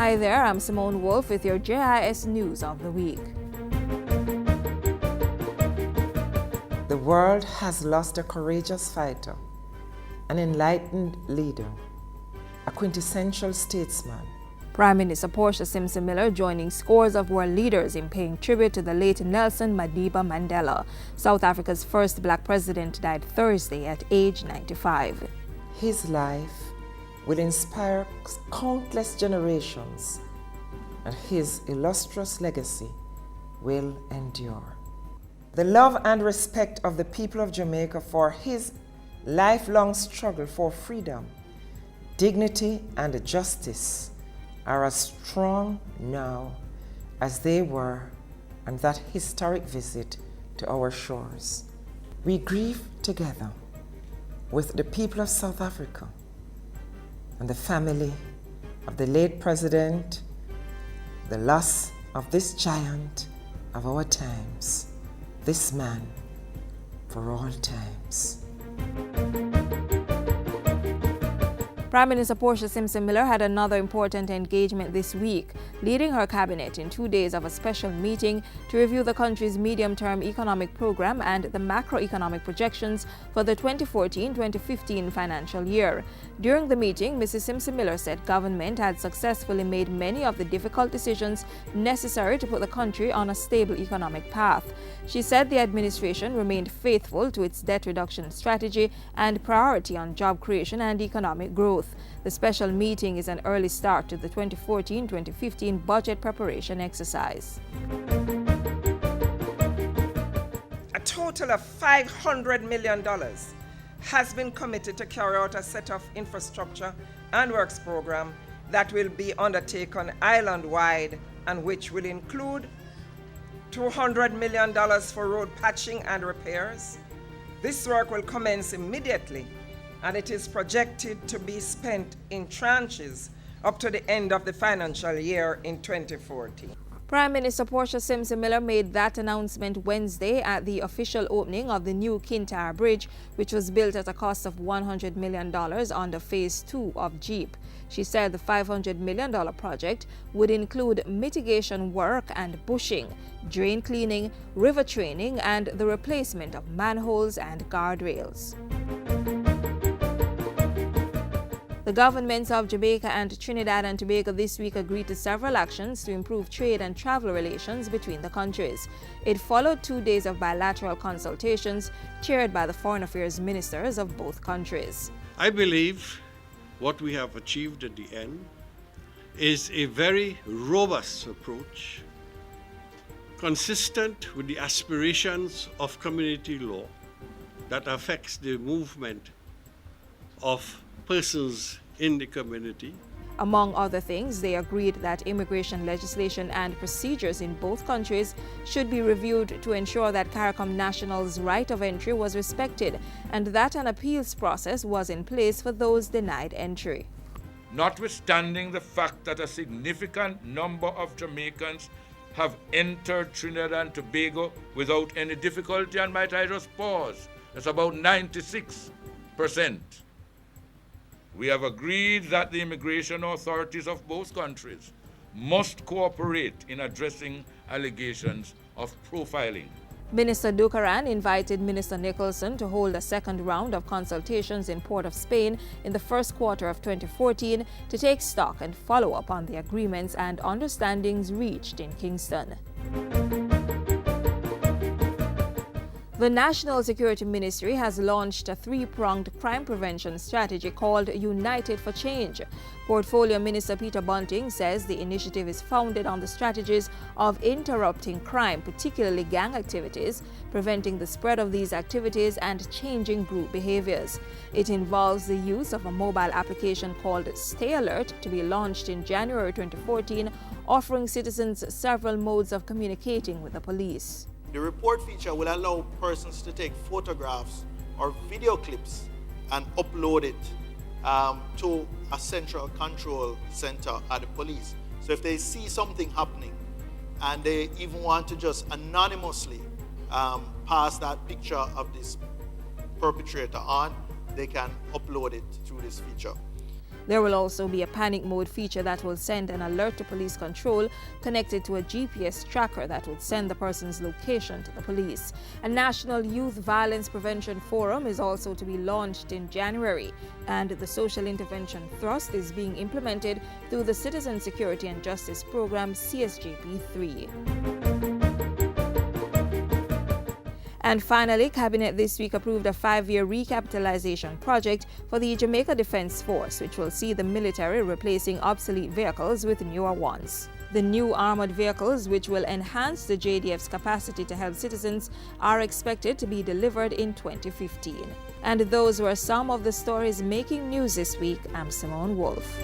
Hi there, I'm Simone Wolf with your JIS News of the Week. The world has lost a courageous fighter, an enlightened leader, a quintessential statesman. Prime Minister Portia Simpson Miller joining scores of world leaders in paying tribute to the late Nelson Madiba Mandela. South Africa's first black president died Thursday at age 95. His life will inspire countless generations, and his illustrious legacy will endure. The love and respect of the people of Jamaica for his lifelong struggle for freedom, dignity, and justice are as strong now as they were on that historic visit to our shores. We grieve together with the people of South Africa and the family of the late president, the loss of this giant of our times, this man for all times. Prime Minister Portia Simpson Miller had another important engagement this week, leading her cabinet in 2 days of a special meeting to review the country's medium-term economic program and the macroeconomic projections for the 2014-2015 financial year. During the meeting, Mrs. Simpson Miller said government had successfully made many of the difficult decisions necessary to put the country on a stable economic path. She said the administration remained faithful to its debt reduction strategy and priority on job creation and economic growth. The special meeting is an early start to the 2014-2015 budget preparation exercise. A total of $500 million has been committed to carry out a set of infrastructure and works program that will be undertaken island-wide and which will include $200 million for road patching and repairs. This work will commence immediately, and it is projected to be spent in tranches up to the end of the financial year in 2014. Prime Minister Portia Simpson Miller made that announcement Wednesday at the official opening of the new Kintyre Bridge, which was built at a cost of $100 million under Phase 2 of JEEP. She said the $500 million project would include mitigation work and bushing, drain cleaning, river training, and the replacement of manholes and guardrails. The governments of Jamaica and Trinidad and Tobago this week agreed to several actions to improve trade and travel relations between the countries. It followed 2 days of bilateral consultations chaired by the foreign affairs ministers of both countries. I believe what we have achieved at the end is a very robust approach, consistent with the aspirations of community law that affects the movement of persons in the community. Among other things, they agreed that immigration legislation and procedures in both countries should be reviewed to ensure that CARICOM nationals' right of entry was respected and that an appeals process was in place for those denied entry. Notwithstanding the fact that a significant number of Jamaicans have entered Trinidad and Tobago without any difficulty, and might I just pause, it's about 96%. We have agreed that the immigration authorities of both countries must cooperate in addressing allegations of profiling. Minister Dukaran invited Minister Nicholson to hold a second round of consultations in Port of Spain in the first quarter of 2014 to take stock and follow up on the agreements and understandings reached in Kingston. The National Security Ministry has launched a three-pronged crime prevention strategy called United for Change. Portfolio Minister Peter Bunting says the initiative is founded on the strategies of interrupting crime, particularly gang activities, preventing the spread of these activities, and changing group behaviors. It involves the use of a mobile application called Stay Alert to be launched in January 2014, offering citizens several modes of communicating with the police. The report feature will allow persons to take photographs or video clips and upload it to a central control center at the police. So if they see something happening and they even want to just anonymously pass that picture of this perpetrator on, they can upload it through this feature. There will also be a panic mode feature that will send an alert to police control connected to a GPS tracker that will send the person's location to the police. A National Youth Violence Prevention Forum is also to be launched in January, and the social intervention thrust is being implemented through the Citizen Security and Justice Program CSJP 3. And finally, Cabinet this week approved a 5-year recapitalization project for the Jamaica Defense Force, which will see the military replacing obsolete vehicles with newer ones. The new armored vehicles, which will enhance the JDF's capacity to help citizens, are expected to be delivered in 2015. And those were some of the stories making news this week. I'm Simone Wolf.